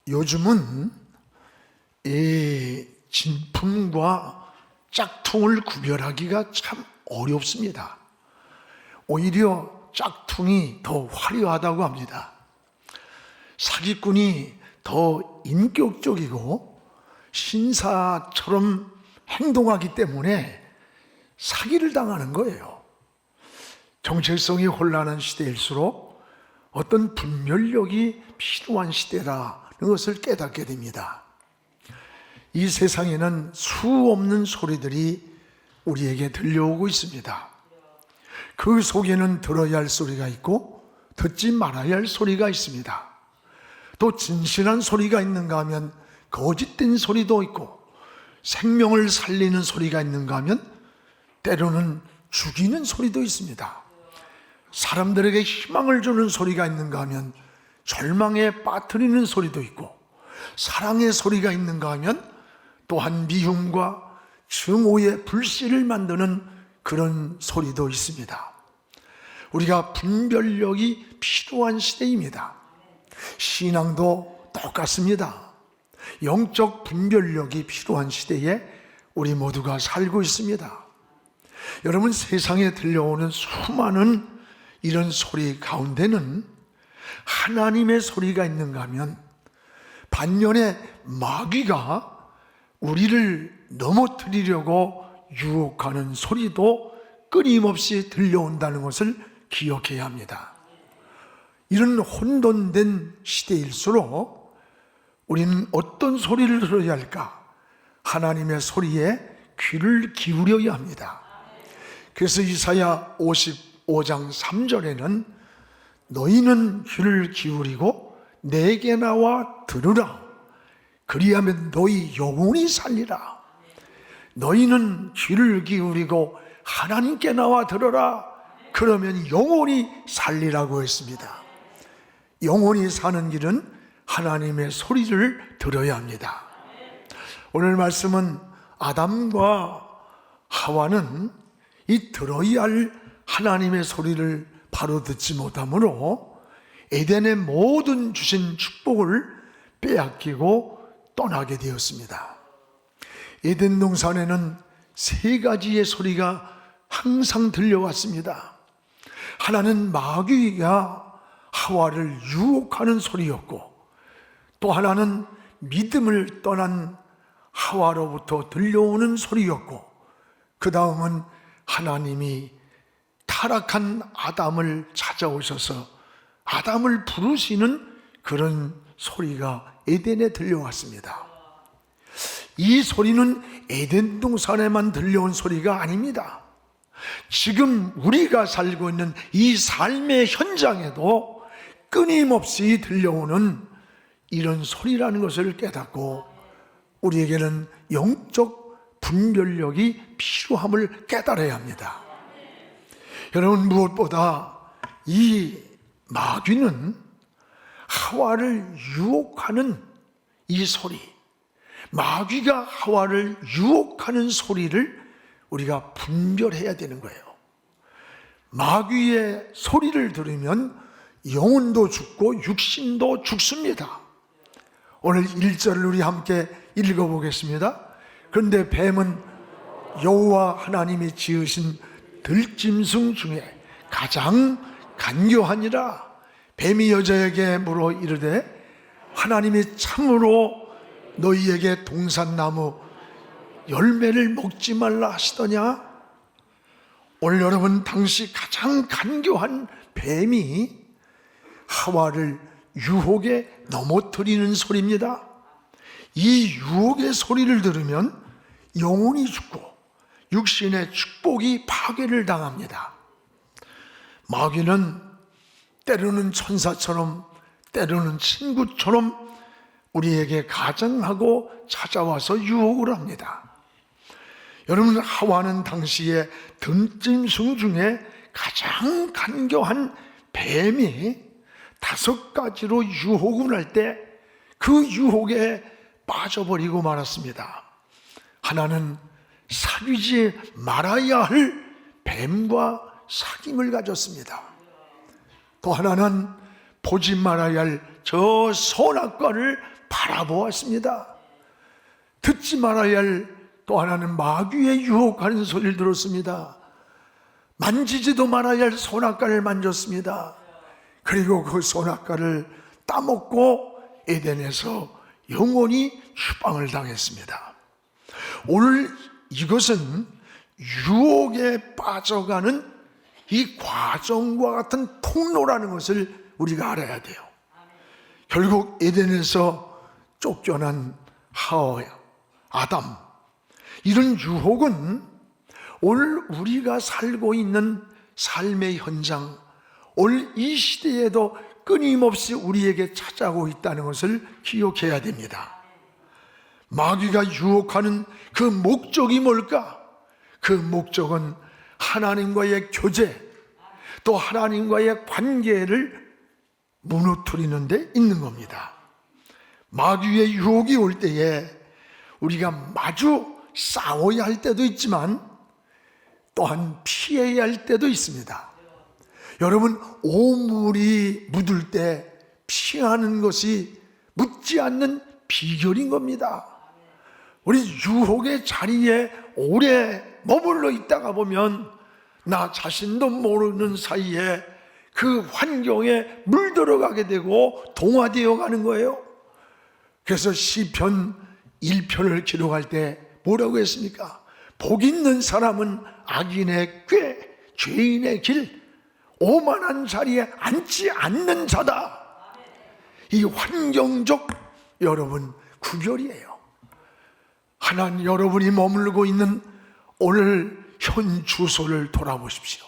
요즘은 이 진품과 짝퉁을 구별하기가 참 어렵습니다. 오히려 짝퉁이 더 화려하다고 합니다. 사기꾼이 더 인격적이고 신사처럼 행동하기 때문에 사기를 당하는 거예요. 정체성이 혼란한 시대일수록 어떤 분별력이 필요한 시대라는 것을 깨닫게 됩니다. 이 세상에는 수없는 소리들이 우리에게 들려오고 있습니다. 그 속에는 들어야 할 소리가 있고 듣지 말아야 할 소리가 있습니다. 또 진실한 소리가 있는가 하면 거짓된 소리도 있고, 생명을 살리는 소리가 있는가 하면 때로는 죽이는 소리도 있습니다. 사람들에게 희망을 주는 소리가 있는가 하면 절망에 빠뜨리는 소리도 있고, 사랑의 소리가 있는가 하면 또한 미움과 증오의 불씨를 만드는 그런 소리도 있습니다. 우리가 분별력이 필요한 시대입니다. 신앙도 똑같습니다. 영적 분별력이 필요한 시대에 우리 모두가 살고 있습니다. 여러분, 세상에 들려오는 수많은 이런 소리 가운데는 하나님의 소리가 있는가 하면 반면에 마귀가 우리를 넘어뜨리려고 유혹하는 소리도 끊임없이 들려온다는 것을 기억해야 합니다. 이런 혼돈된 시대일수록 우리는 어떤 소리를 들어야 할까? 하나님의 소리에 귀를 기울여야 합니다. 그래서 이사야 55장 3절에는 너희는 귀를 기울이고 내게 나와 들으라. 그리하면 너희 영혼이 살리라. 너희는 귀를 기울이고 하나님께 나와 들어라. 그러면 영혼이 살리라고 했습니다. 영혼이 사는 길은 하나님의 소리를 들어야 합니다. 오늘 말씀은 아담과 하와는 이 들어야 할 하나님의 소리를 바로 듣지 못함으로 에덴의 모든 주신 축복을 빼앗기고 떠나게 되었습니다. 에덴 동산에는 세 가지의 소리가 항상 들려왔습니다. 하나는 마귀가 하와를 유혹하는 소리였고, 또 하나는 믿음을 떠난 하와로부터 들려오는 소리였고, 그 다음은 하나님이 타락한 아담을 찾아오셔서 아담을 부르시는 그런 소리가 에덴에 들려왔습니다. 이 소리는 에덴 동산에만 들려온 소리가 아닙니다. 지금 우리가 살고 있는 이 삶의 현장에도 끊임없이 들려오는 이런 소리라는 것을 깨닫고 우리에게는 영적 분별력이 필요함을 깨달아야 합니다. 여러분, 무엇보다 이 마귀는 하와를 유혹하는 이 소리, 마귀가 하와를 유혹하는 소리를 우리가 분별해야 되는 거예요. 마귀의 소리를 들으면 영혼도 죽고 육신도 죽습니다. 오늘 1절을 우리 함께 읽어보겠습니다. 그런데 뱀은 여호와 하나님이 지으신 들짐승 중에 가장 간교하니라. 뱀이 여자에게 물어 이르되 하나님이 참으로 너희에게 동산나무 열매를 먹지 말라 하시더냐? 오늘 여러분, 당시 가장 간교한 뱀이 하와를 유혹에 넘어뜨리는 소리입니다. 이 유혹의 소리를 들으면 영혼이 죽고 육신의 축복이 파괴를 당합니다. 마귀는 때로는 천사처럼 때로는 친구처럼 우리에게 가장하고 찾아와서 유혹을 합니다. 여러분, 하와는 당시에 들짐승 중에 가장 간교한 뱀이 5가지로 유혹을 할 때 그 유혹에 빠져버리고 말았습니다. 하나는 사귀지 말아야 할 뱀과 사귐을 가졌습니다. 또 하나는 보지 말아야 할 저 선악과를 바라보았습니다. 듣지 말아야 할 또 하나는 마귀의 유혹하는 소리를 들었습니다. 만지지도 말아야 할 선악과를 만졌습니다. 그리고 그 선악과를 따먹고 에덴에서 영원히 추방을 당했습니다. 오늘 이것은 유혹에 빠져가는 이 과정과 같은 통로라는 것을 우리가 알아야 돼요. 결국 에덴에서 쫓겨난 하와, 아담, 이런 유혹은 오늘 우리가 살고 있는 삶의 현장, 오늘 이 시대에도 끊임없이 우리에게 찾아오고 있다는 것을 기억해야 됩니다. 마귀가 유혹하는 그 목적이 뭘까? 그 목적은 하나님과의 교제, 또 하나님과의 관계를 무너뜨리는 데 있는 겁니다. 마귀의 유혹이 올 때에 우리가 마주 싸워야 할 때도 있지만 또한 피해야 할 때도 있습니다. 여러분, 오물이 묻을 때 피하는 것이 묻지 않는 비결인 겁니다. 우리 유혹의 자리에 오래 머물러 있다가 보면 나 자신도 모르는 사이에 그 환경에 물들어가게 되고 동화되어 가는 거예요. 그래서 시편 1편을 기록할 때 뭐라고 했습니까? 복 있는 사람은 악인의 꾀, 죄인의 길, 오만한 자리에 앉지 않는 자다. 이 환경적 여러분 구별이에요. 하나님, 여러분이 머물고 있는 오늘 현 주소를 돌아보십시오.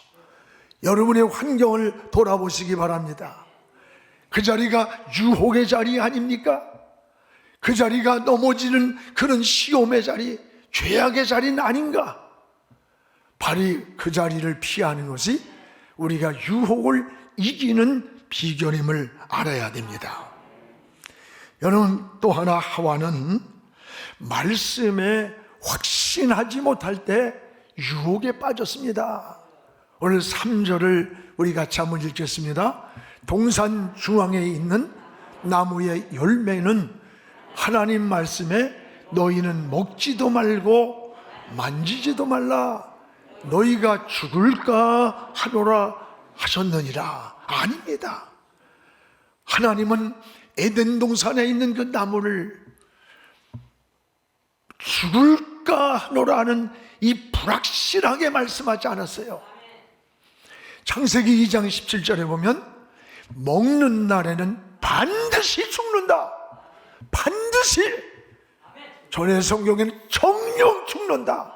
여러분의 환경을 돌아보시기 바랍니다. 그 자리가 유혹의 자리 아닙니까? 그 자리가 넘어지는 그런 시험의 자리, 죄악의 자리는 아닌가? 바로 그 자리를 피하는 것이 우리가 유혹을 이기는 비결임을 알아야 됩니다. 여러분, 또 하나 하와는 말씀에 확신하지 못할 때 유혹에 빠졌습니다. 오늘 3절을 우리 같이 한번 읽겠습니다. 동산 중앙에 있는 나무의 열매는 하나님 말씀에 너희는 먹지도 말고 만지지도 말라, 너희가 죽을까 하노라 하셨느니라. 아닙니다. 하나님은 에덴 동산에 있는 그 나무를 죽을까 하노라는 이 불확실하게 말씀하지 않았어요. 창세기 2장 17절에 보면 먹는 날에는 반드시 죽는다. 반드시. 전에 성경에는 정령 죽는다.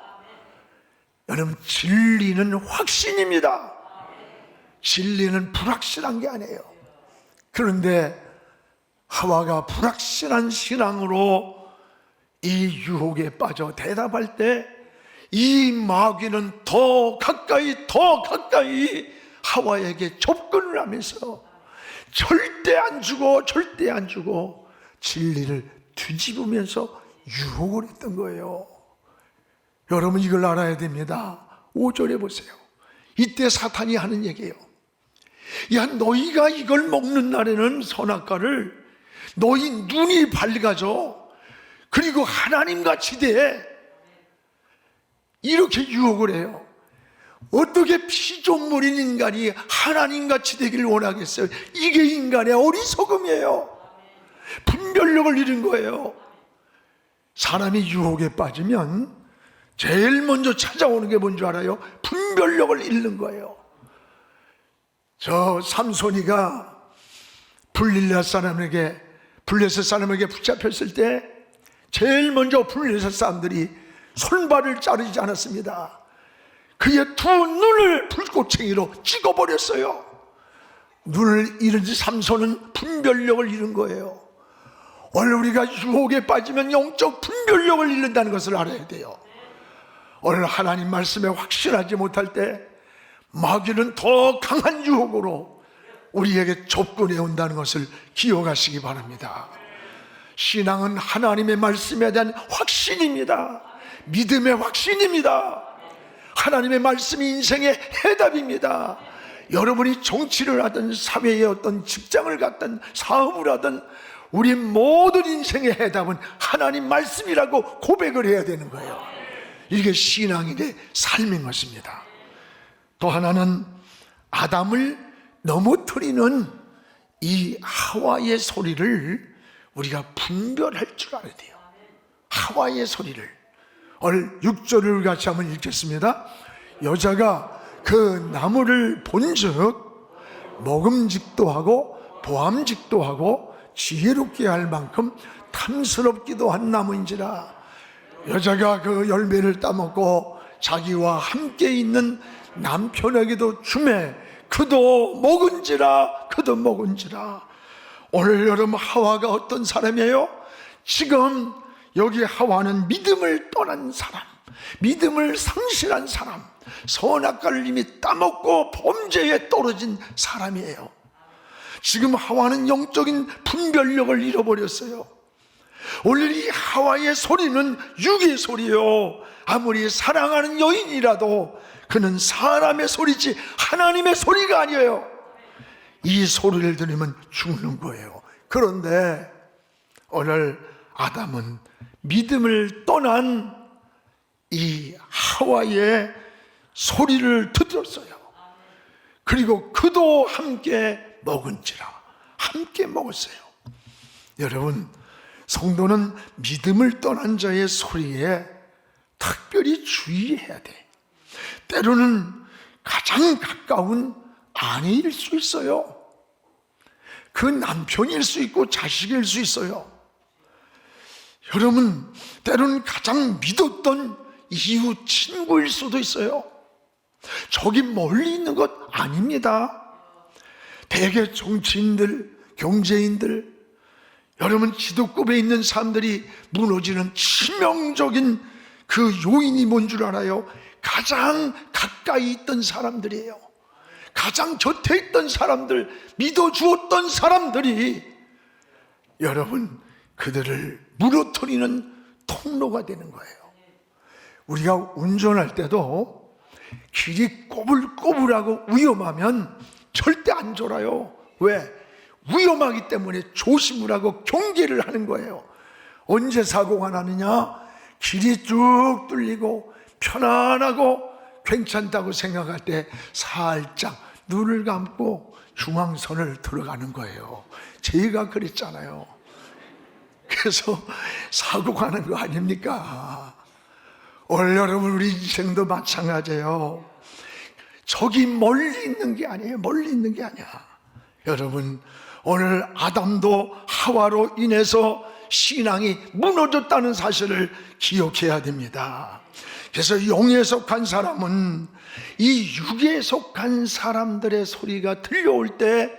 여러분, 진리는 확신입니다. 진리는 불확실한 게 아니에요. 그런데 하와가 불확실한 신앙으로 이 유혹에 빠져 대답할 때 이 마귀는 더 가까이 하와에게 접근을 하면서 절대 안 주고 절대 안 주고 진리를 뒤집으면서 유혹을 했던 거예요. 여러분, 이걸 알아야 됩니다. 5절에 보세요. 이때 사탄이 하는 얘기예요. 야, 너희가 이걸 먹는 날에는 선악과를 너희 눈이 밝아져. 그리고 하나님같이 돼. 이렇게 유혹을 해요. 어떻게 피조물인 인간이 하나님같이 되기를 원하겠어요? 이게 인간의 어리석음이에요. 분별력을 잃은 거예요. 사람이 유혹에 빠지면 제일 먼저 찾아오는 게 뭔지 알아요? 분별력을 잃는 거예요. 저 삼손이가 블레셋 사람에게 붙잡혔을 때 제일 먼저 블레셋 사람들이 손발을 자르지 않았습니다. 그의 두 눈을 불꽃챙이로 찍어버렸어요. 눈을 잃은 삼손은 분별력을 잃은 거예요. 오늘 우리가 유혹에 빠지면 영적 분별력을 잃는다는 것을 알아야 돼요. 오늘 하나님 말씀에 확신하지 못할 때 마귀는 더 강한 유혹으로 우리에게 접근해 온다는 것을 기억하시기 바랍니다. 신앙은 하나님의 말씀에 대한 확신입니다. 믿음의 확신입니다. 하나님의 말씀이 인생의 해답입니다. 여러분이 정치를 하든 사회의 어떤 직장을 갖든 사업을 하든 우리 모든 인생의 해답은 하나님 말씀이라고 고백을 해야 되는 거예요. 이게 신앙인의 삶인 것입니다. 또 하나는 아담을 넘어뜨리는 이 하와의 소리를 우리가 분별할 줄 알아야 돼요. 하와의 소리를. 오늘 6절을 같이 한번 읽겠습니다. 여자가 그 나무를 본즉 먹음직도 하고 보암직도 하고 지혜롭게 할 만큼 탐스럽기도 한 나무인지라. 여자가 그 열매를 따먹고 자기와 함께 있는 남편에게도 주매 그도 먹은지라. 오늘 여러분, 하와가 어떤 사람이에요? 지금 여기 하와는 믿음을 떠난 사람, 믿음을 상실한 사람, 선악과를 이미 따먹고 범죄에 떨어진 사람이에요. 지금 하와는 영적인 분별력을 잃어버렸어요. 오늘 이 하와의 소리는 육의 소리요, 아무리 사랑하는 여인이라도 그는 사람의 소리지 하나님의 소리가 아니에요. 이 소리를 들으면 죽는 거예요. 그런데 오늘 아담은 믿음을 떠난 이 하와의 소리를 들었어요. 그리고 그도 함께 먹은지라. 함께 먹었어요. 여러분, 성도는 믿음을 떠난 자의 소리에 특별히 주의해야 돼. 때로는 가장 가까운 아내일 수 있어요. 그 남편일 수 있고 자식일 수 있어요. 여러분, 때로는 가장 믿었던 이웃 친구일 수도 있어요. 저기 멀리 있는 것 아닙니다. 대개 정치인들, 경제인들, 여러분 지도급에 있는 사람들이 무너지는 치명적인 그 요인이 뭔 줄 알아요? 가장 가까이 있던 사람들이에요. 가장 곁에 있던 사람들, 믿어주었던 사람들이 여러분 그들을 무너뜨리는 통로가 되는 거예요. 우리가 운전할 때도 길이 꼬불꼬불하고 위험하면 절대 안 졸아요. 왜? 위험하기 때문에 조심을 하고 경계를 하는 거예요. 언제 사고가 나느냐? 길이 쭉 뚫리고 편안하고 괜찮다고 생각할 때 살짝 눈을 감고 중앙선을 들어가는 거예요. 제가 그랬잖아요. 그래서 사고가 나는 거 아닙니까? 오늘 여러분, 우리 인생도 마찬가지예요. 저기 멀리 있는 게 아니에요. 멀리 있는 게 아니야. 여러분, 오늘 아담도 하와로 인해서 신앙이 무너졌다는 사실을 기억해야 됩니다. 그래서 영에 속한 사람은 이 육에 속한 사람들의 소리가 들려올 때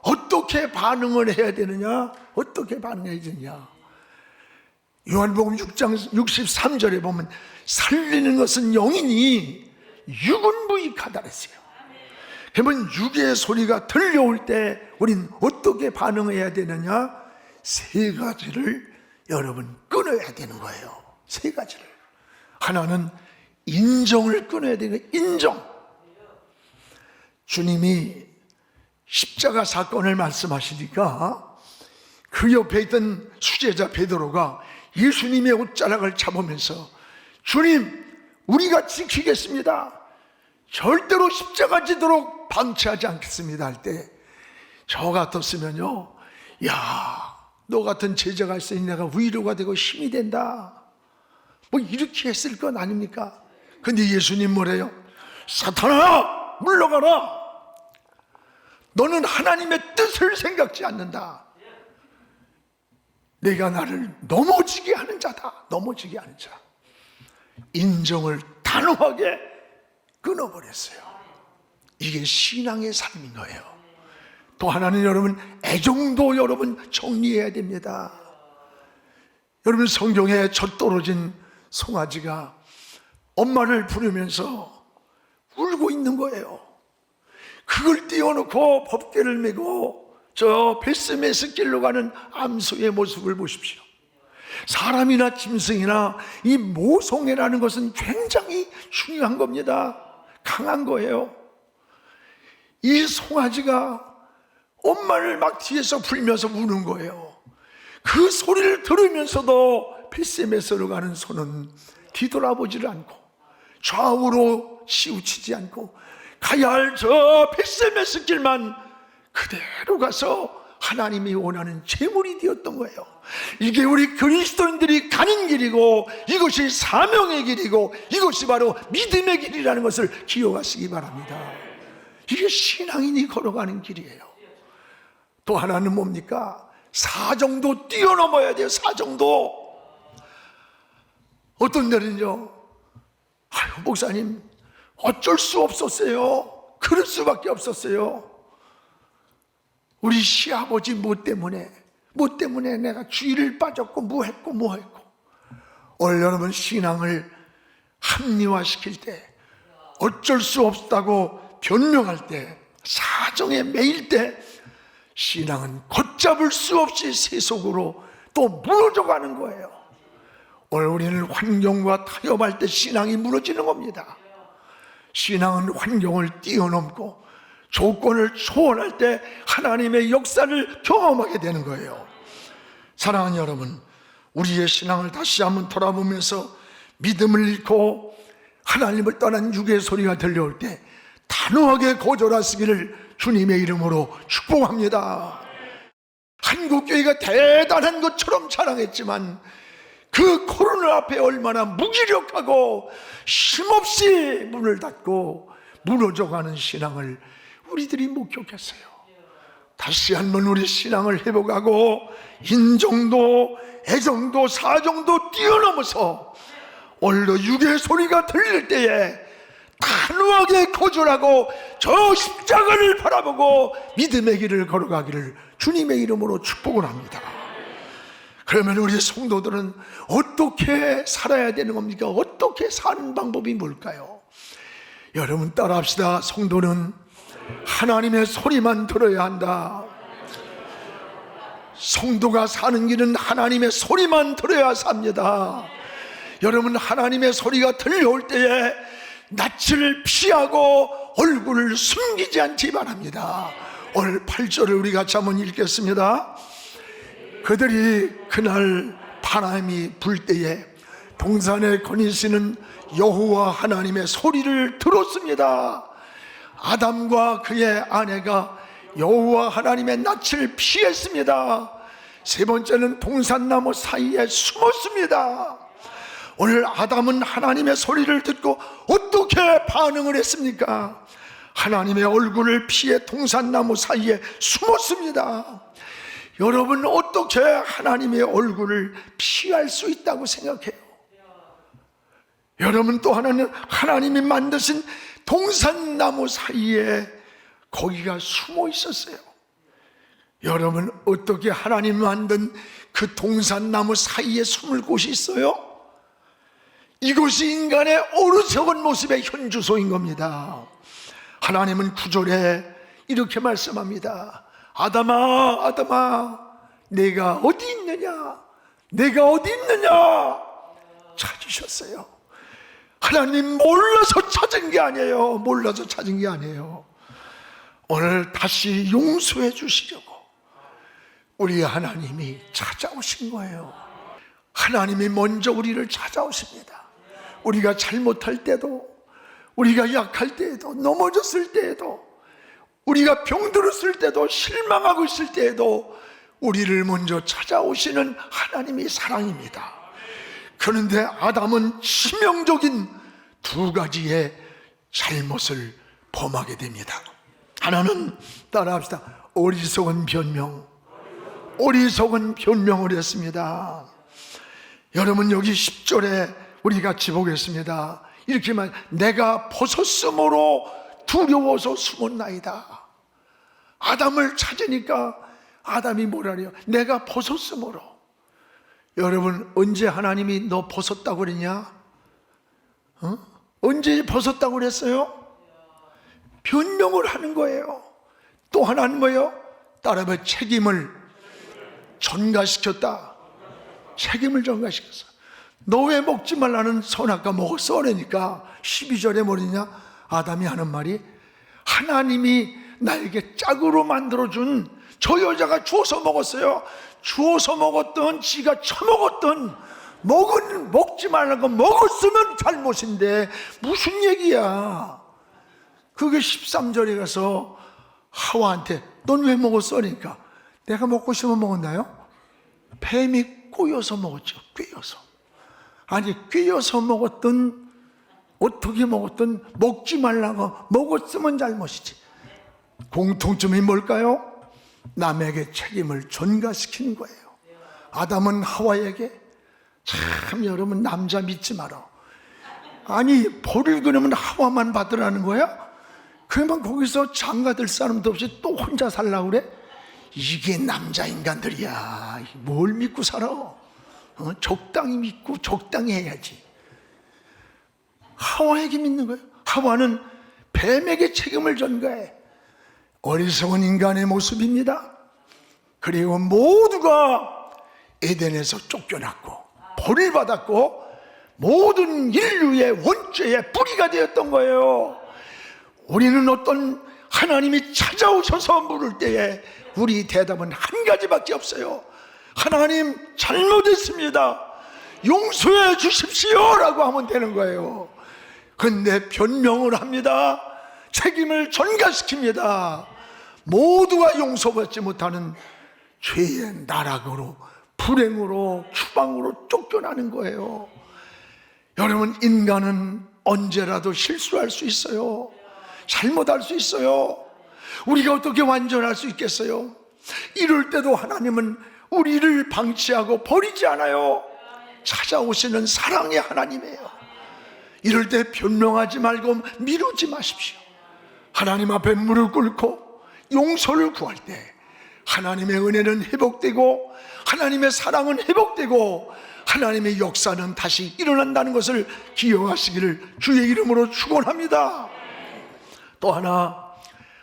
어떻게 반응을 해야 되느냐? 어떻게 반응해야 되느냐? 요한복음 6장 63절에 보면 살리는 것은 영이니 육은 무익하다 그랬어요. 그러면 육의 소리가 들려올 때 우린 어떻게 반응해야 되느냐? 세 가지를 여러분 끊어야 되는 거예요. 세 가지를. 하나는 인정을 끊어야 되는 거예요. 인정. 주님이 십자가 사건을 말씀하시니까 그 옆에 있던 수제자 베드로가 예수님의 옷자락을 잡으면서 주님, 우리가 지키겠습니다. 절대로 십자가 지도록 방치하지 않겠습니다 할 때 저 같았으면요, 야, 너 같은 제자가 있으니 내가 위로가 되고 힘이 된다, 뭐 이렇게 했을 건 아닙니까? 근데 예수님 뭐래요? 사탄아, 물러가라. 너는 하나님의 뜻을 생각지 않는다. 내가 나를 넘어지게 하는 자다. 넘어지게 하는 자. 인정을 단호하게 끊어버렸어요. 이게 신앙의 삶인 거예요. 또 하나는 여러분, 애정도 여러분 정리해야 됩니다. 여러분, 성경에 젖떨어진 송아지가 엄마를 부르면서 울고 있는 거예요. 그걸 띄워놓고 법궤를 메고 저 베스메스길로 가는 암소의 모습을 보십시오. 사람이나 짐승이나 이 모성애라는 것은 굉장히 중요한 겁니다. 강한 거예요. 이 송아지가 엄마를 막 뒤에서 불면서 우는 거예요. 그 소리를 들으면서도 벳세메스로 가는 손은 뒤돌아보지를 않고 좌우로 치우치지 않고 가야 할 저 벳세메스 길만 그대로 가서 하나님이 원하는 제물이 되었던 거예요. 이게 우리 그리스도인들이 가는 길이고, 이것이 사명의 길이고, 이것이 바로 믿음의 길이라는 것을 기억하시기 바랍니다. 이게 신앙인이 걸어가는 길이에요. 또 하나는 뭡니까? 사정도 뛰어넘어야 돼요. 사정도. 어떤 날은요, 아유 목사님 어쩔 수 없었어요. 그럴 수밖에 없었어요. 우리 시아버지 뭐 때문에 내가 주의를 빠졌고 뭐 했고 오늘 여러분 신앙을 합리화시킬 때, 어쩔 수 없다고 변명할 때, 사정에 매일 때, 신앙은 걷잡을 수 없이 세속으로 또 무너져가는 거예요. 오늘 우리는 환경과 타협할 때 신앙이 무너지는 겁니다. 신앙은 환경을 뛰어넘고 조건을 초월할 때 하나님의 역사를 경험하게 되는 거예요. 사랑하는 여러분, 우리의 신앙을 다시 한번 돌아보면서 믿음을 잃고 하나님을 떠난 육의 소리가 들려올 때 단호하게 거절하시기를 주님의 이름으로 축복합니다. 한국교회가 대단한 것처럼 자랑했지만 그 코로나 앞에 얼마나 무기력하고 힘없이 문을 닫고 무너져가는 신앙을 우리들이 목격했어요. 다시 한번 우리 신앙을 회복하고 인정도, 애정도, 사정도 뛰어넘어서 오늘도 육의 소리가 들릴 때에 단호하게 거절하고 저 십자가를 바라보고 믿음의 길을 걸어가기를 주님의 이름으로 축복을 합니다. 그러면 우리 성도들은 어떻게 살아야 되는 겁니까? 어떻게 사는 방법이 뭘까요? 여러분 따라합시다. 성도는 하나님의 소리만 들어야 한다. 성도가 사는 길은 하나님의 소리만 들어야 삽니다. 여러분 하나님의 소리가 들려올 때에 낯을 피하고 얼굴을 숨기지 않기 바랍니다. 오늘 8절을 우리 같이 한번 읽겠습니다. 그들이 그날 바람이 불 때에 동산에 거니시는 여호와 하나님의 소리를 들었습니다. 아담과 그의 아내가 여호와 하나님의 낯을 피했습니다. 세 번째는 동산나무 사이에 숨었습니다. 오늘 아담은 하나님의 소리를 듣고 어떻게 반응을 했습니까? 하나님의 얼굴을 피해 동산나무 사이에 숨었습니다. 여러분 어떻게 하나님의 얼굴을 피할 수 있다고 생각해요? 여러분 또 하나는 하나님이 만드신 동산나무 사이에 거기가 숨어 있었어요. 여러분 어떻게 하나님 만든 그 동산나무 사이에 숨을 곳이 있어요? 이곳이 인간의 어리석은 모습의 현주소인 겁니다. 하나님은 9절에 이렇게 말씀합니다. 아담아, 아담아, 내가 어디 있느냐? 내가 어디 있느냐? 찾으셨어요. 하나님 몰라서 찾은 게 아니에요. 몰라서 찾은 게 아니에요. 오늘 다시 용서해 주시려고 우리 하나님이 찾아오신 거예요. 하나님이 먼저 우리를 찾아오십니다. 우리가 잘못할 때도, 우리가 약할 때에도, 넘어졌을 때에도, 우리가 병들었을 때도, 실망하고 있을 때에도 우리를 먼저 찾아오시는 하나님이 사랑입니다. 그런데 아담은 치명적인 두 가지의 잘못을 범하게 됩니다. 하나는 따라합시다. 어리석은 변명. 어리석은 변명을 했습니다. 여러분 여기 10절에 우리 같이 보겠습니다. 이렇게 말, 내가 벗었으므로 두려워서 숨었나이다. 아담을 찾으니까 아담이 뭐라 그래요? 내가 벗었으므로. 여러분 언제 하나님이 너 벗었다고 그랬냐? 언제 벗었다고 그랬어요? 변명을 하는 거예요. 또 하나는 뭐예요? 따라봐, 책임을 전가시켰다. 책임을 전가시켰어. 너 왜 먹지 말라는 선악과 먹었어? 그러니까 12절에 뭐냐? 아담이 하는 말이, 하나님이 나에게 짝으로 만들어준 저 여자가 주워서 먹었어요. 주워서 먹었던, 지가 처먹었던, 먹지 말라고 먹었으면 잘못인데 무슨 얘기야. 그게 13절에 가서 하와한테 넌 왜 먹었어? 그러니까 내가 먹고 싶으면 먹었나요? 뱀이 꼬여서 먹었죠. 꿰어서. 아니, 꿰어서 먹었던, 어떻게 먹었던, 먹지 말라고 먹었으면 잘못이지. 공통점이 뭘까요? 남에게 책임을 전가시키는 거예요. 아담은 하와에게, 참 여러분 남자 믿지 마라. 아니, 벌을 그러면 하와만 받으라는 거야? 그러면 거기서 장가들 사람도 없이 또 혼자 살라고 그래? 이게 남자 인간들이야. 뭘 믿고 살아? 적당히 믿고 적당히 해야지. 하와에게 믿는 거예요. 하와는 뱀에게 책임을 전가해. 어리석은 인간의 모습입니다. 그리고 모두가 에덴에서 쫓겨났고 벌을 받았고 모든 인류의 원죄의 뿌리가 되었던 거예요. 우리는 어떤 하나님이 찾아오셔서 물을 때에 우리 대답은 한 가지밖에 없어요. 하나님 잘못했습니다. 용서해 주십시오 라고 하면 되는 거예요. 근데 변명을 합니다. 책임을 전가시킵니다. 모두가 용서받지 못하는 죄의 나락으로, 불행으로, 추방으로 쫓겨나는 거예요. 여러분, 인간은 언제라도 실수할 수 있어요. 잘못할 수 있어요. 우리가 어떻게 완전할 수 있겠어요? 이럴 때도 하나님은 우리를 방치하고 버리지 않아요. 찾아오시는 사랑의 하나님이에요. 이럴 때 변명하지 말고 미루지 마십시오. 하나님 앞에 무릎 꿇고 용서를 구할 때 하나님의 은혜는 회복되고 하나님의 사랑은 회복되고 하나님의 역사는 다시 일어난다는 것을 기억하시기를 주의 이름으로 축원합니다. 또 하나,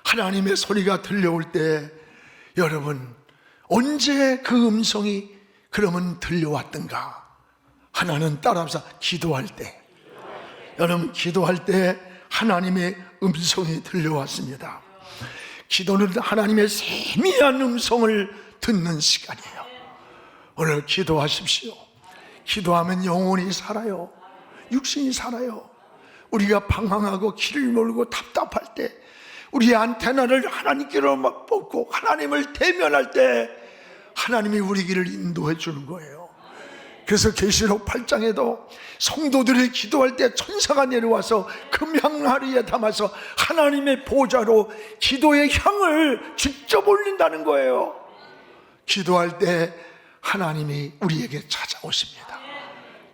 하나님의 소리가 들려올 때 여러분 언제 그 음성이 그러면 들려왔던가? 하나는 따라합시다. 기도할 때. 여러분, 기도할 때 하나님의 음성이 들려왔습니다. 기도는 하나님의 세미한 음성을 듣는 시간이에요. 오늘 기도하십시오. 기도하면 영혼이 살아요. 육신이 살아요. 우리가 방황하고 길을 모르고 답답할 때 우리의 안테나를 하나님께로 막 뽑고 하나님을 대면할 때 하나님이 우리 길을 인도해 주는 거예요. 그래서 계시록 8장에도 성도들이 기도할 때 천사가 내려와서 금향하리에 담아서 하나님의 보좌로 기도의 향을 직접 올린다는 거예요. 기도할 때 하나님이 우리에게 찾아오십니다.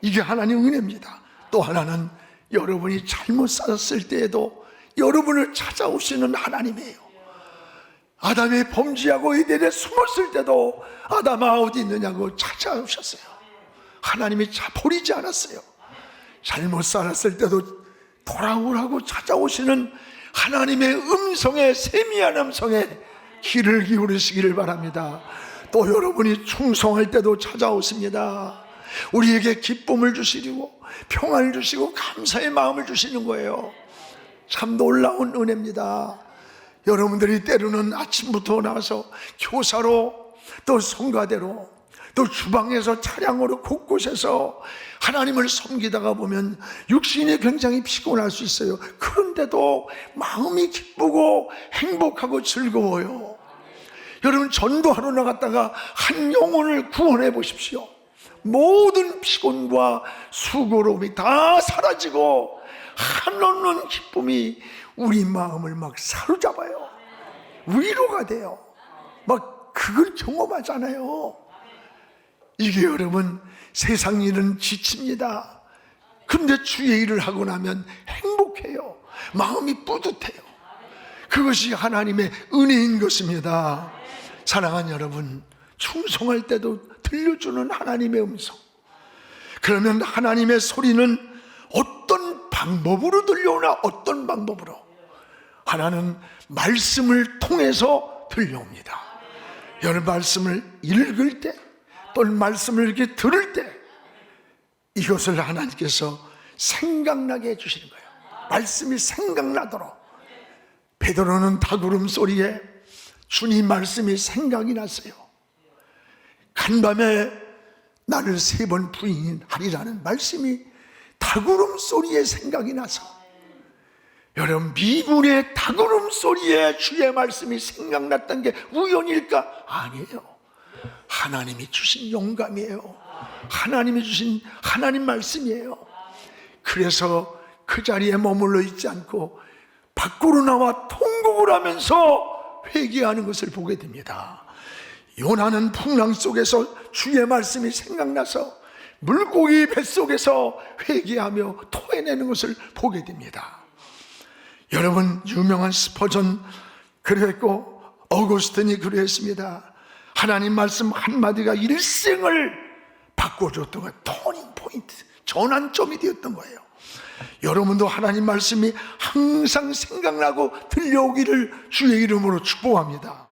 이게 하나님의 은혜입니다. 또 하나는 여러분이 잘못 살았을 때에도 여러분을 찾아오시는 하나님이에요. 아담이 범죄하고 에덴에 숨었을 때도 아담아 어디 있느냐고 찾아오셨어요. 하나님이 버리지 않았어요. 잘못 살았을 때도 돌아오라고 찾아오시는 하나님의 음성에, 세미한 음성에 귀를 기울이시기를 바랍니다. 또 여러분이 충성할 때도 찾아오십니다. 우리에게 기쁨을 주시고 평안을 주시고 감사의 마음을 주시는 거예요. 참 놀라운 은혜입니다. 여러분들이 때로는 아침부터 나와서 교사로 또 성가대로 또 주방에서 차량으로 곳곳에서 하나님을 섬기다가 보면 육신이 굉장히 피곤할 수 있어요. 그런데도 마음이 기쁘고 행복하고 즐거워요. 여러분, 전도하러 나갔다가 한 영혼을 구원해 보십시오. 모든 피곤과 수고로움이 다 사라지고 한없는 기쁨이 우리 마음을 막 사로잡아요. 위로가 돼요. 막 그걸 경험하잖아요. 이게 여러분, 세상 일은 지칩니다. 그런데 주의 일을 하고 나면 행복해요. 마음이 뿌듯해요. 그것이 하나님의 은혜인 것입니다. 사랑하는 여러분, 충성할 때도 들려주는 하나님의 음성. 그러면 하나님의 소리는 어떤 방법으로 들려오나? 어떤 방법으로? 하나는 말씀을 통해서 들려옵니다. 여러분, 말씀을 읽을 때, 또 말씀을 이렇게 들을 때 이것을 하나님께서 생각나게 해주시는 거예요. 말씀이 생각나도록. 베드로는 닭울음 소리에 주님 말씀이 생각이 났어요. 간밤에 나를 3번 부인하리라는 말씀이 닭울음 소리에 생각이 나서, 여러분, 미분의 닭울음 소리에 주의 말씀이 생각났던 게 우연일까? 아니에요. 하나님이 주신 영감이에요. 하나님이 주신 하나님 말씀이에요. 그래서 그 자리에 머물러 있지 않고 밖으로 나와 통곡을 하면서 회개하는 것을 보게 됩니다. 요나는 풍랑 속에서 주의 말씀이 생각나서 물고기 뱃속에서 회개하며 토해내는 것을 보게 됩니다. 여러분, 유명한 스퍼전 그랬고 어거스틴이 그랬습니다. 하나님 말씀 한마디가 일생을 바꿔줬던 거예요. 터닝 포인트, 전환점이 되었던 거예요. 여러분도 하나님 말씀이 항상 생각나고 들려오기를 주의 이름으로 축복합니다.